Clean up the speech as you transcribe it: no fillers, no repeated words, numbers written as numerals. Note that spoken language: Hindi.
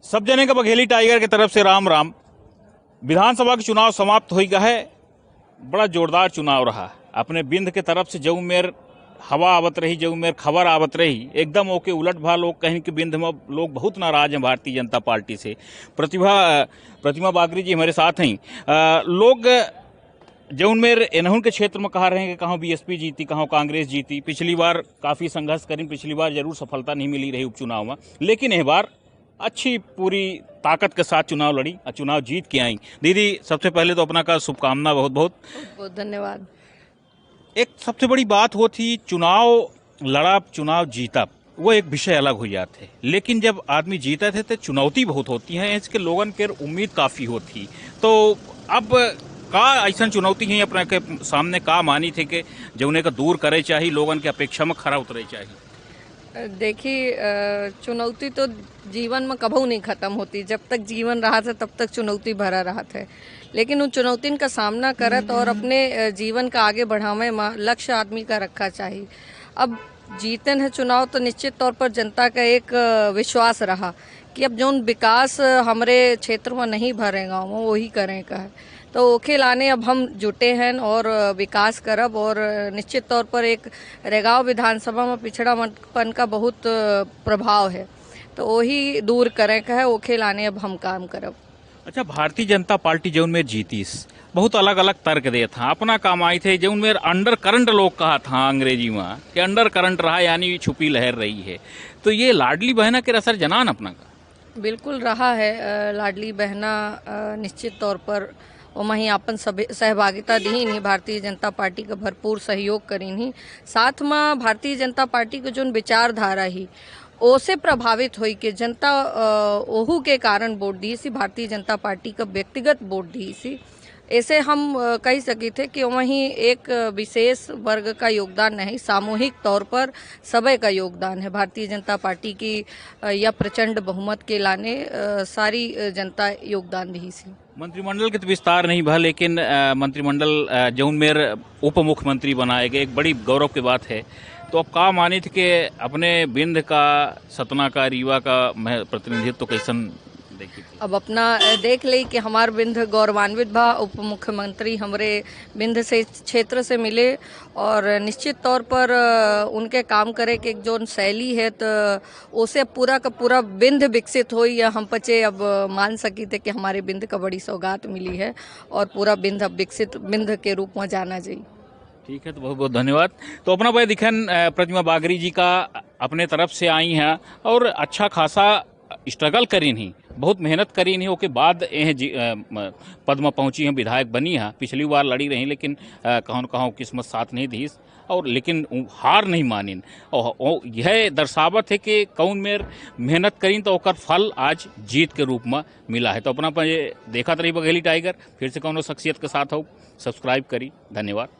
सब जने का बघेली टाइगर की तरफ से राम राम। विधानसभा के चुनाव समाप्त हो गया है। बड़ा जोरदार चुनाव रहा। अपने बिंद के तरफ से जऊ मेर हवा आवत रही, जऊ मेर खबर आवत रही, एकदम ओके उलट भा लोग कहीं कि बिंद में लोग बहुत नाराज हैं भारतीय जनता पार्टी से। प्रतिमा बागरी जी हमारे साथ हैं। लोग जौन मेर एनहुन के क्षेत्र में कहा रहे हैं कि कहाँ बीएसपी जीती, कहाँ कांग्रेस जीती। पिछली बार काफ़ी संघर्ष करी, पिछली बार जरूर सफलता नहीं मिली रही उपचुनाव में, लेकिन इस बार अच्छी पूरी ताकत के साथ चुनाव लड़ी और चुनाव जीत के आई। दीदी सबसे पहले तो अपना का शुभकामना बहुत बहुत बहुत धन्यवाद। एक सबसे बड़ी बात होती चुनाव लड़ा, चुनाव जीता, वो एक विषय अलग हो जाते, लेकिन जब आदमी जीता थे तो चुनौती बहुत होती है, इसके लोगन के उम्मीद काफ़ी होती। तो अब का ऐसा चुनौती है अपने के सामने का मानी थे कि जौने का दूर करे चाहिए, लोगन के अपेक्षा में खरा उतरे चाहिए। देखिए, चुनौती तो जीवन में कभी नहीं खत्म होती। जब तक जीवन रहा था तब तक चुनौती भरा रहा था, लेकिन उन चुनौतियों का सामना करत और अपने जीवन का आगे बढ़ावे में लक्ष्य आदमी का रखा चाहिए। अब जीतन है चुनाव तो निश्चित तौर पर जनता का एक विश्वास रहा कि अब जो विकास हमारे क्षेत्र में नहीं भरे गाँव में वही करें का है, तो ओखे लाने अब हम जुटे हैं और विकास करब। और निश्चित तौर पर एक रेगांव विधानसभा में पिछड़ापन का बहुत प्रभाव है, तो वही दूर करें का है, ओखे लाने अब हम काम करब। अच्छा, भारतीय जनता पार्टी जौन में जीतीस बहुत अलग अलग तर्क दे था, अपना काम आई थे जौन में अंडर करंट लोग कहा था अंग्रेजी में कि अंडर करंट रहा, यानी छुपी लहर रही है। तो ये लाडली बहना के असर जनान अपना का बिल्कुल रहा है। लाडली बहना निश्चित तौर पर वहीं अपन सहभागिता दी नहीं, भारतीय जनता पार्टी का भरपूर सहयोग करी नहीं। साथ में भारतीय जनता पार्टी के जो विचारधारा ही ओसे प्रभावित हुई कि जनता ओहू के कारण वोट दी सी, भारतीय जनता पार्टी का व्यक्तिगत वोट दी सी। ऐसे हम कह सके थे कि वहीं एक विशेष वर्ग का योगदान नहीं, सामूहिक तौर पर सबे का योगदान है। भारतीय जनता पार्टी की या प्रचंड बहुमत के लाने सारी जनता योगदान दी सी। मंत्रिमंडल के तो विस्तार नहीं भा, लेकिन मंत्रिमंडल जौन मेर उप मुख्यमंत्री बनाए गए, एक बड़ी गौरव की बात है। तो अब का मानित कि अपने बिंद का, सतना का, रीवा का प्रतिनिधित्व कैसन देखी थी? अब अपना देख ले कि हमार बिंद गौरवान्वित भा, उप मुख्यमंत्री हमारे बिंद से क्षेत्र से मिले और निश्चित तौर पर उनके काम करे कि एक जो शैली है तो उसे पूरा का पूरा बिंद विकसित हो, या हम पचे अब मान सकी थे कि हमारे बिंद का बड़ी सौगात मिली है और पूरा बिंद अब विकसित बिंद के रूप में जाना चाहिए। ठीक है, तो बहुत बहुत धन्यवाद। तो अपना भाई दिखन प्रतिमा बागरी जी का अपने तरफ से आई हैं और अच्छा खासा स्ट्रगल करी नहीं, बहुत मेहनत करी नहीं, ओके बाद पद में पहुंची हैं, विधायक बनी हैं। पिछली बार लड़ी रही, लेकिन कहूँ कहूँ किस्मत साथ नहीं दी, और लेकिन हार नहीं मानी। और यह दर्शावत है कि कौन में मेहनत करी तो ओकर फल आज जीत के रूप में मिला है। तो अपना देखा रही बघेली टाइगर, फिर से कौन शख्सियत के साथ हो, सब्सक्राइब करी। धन्यवाद।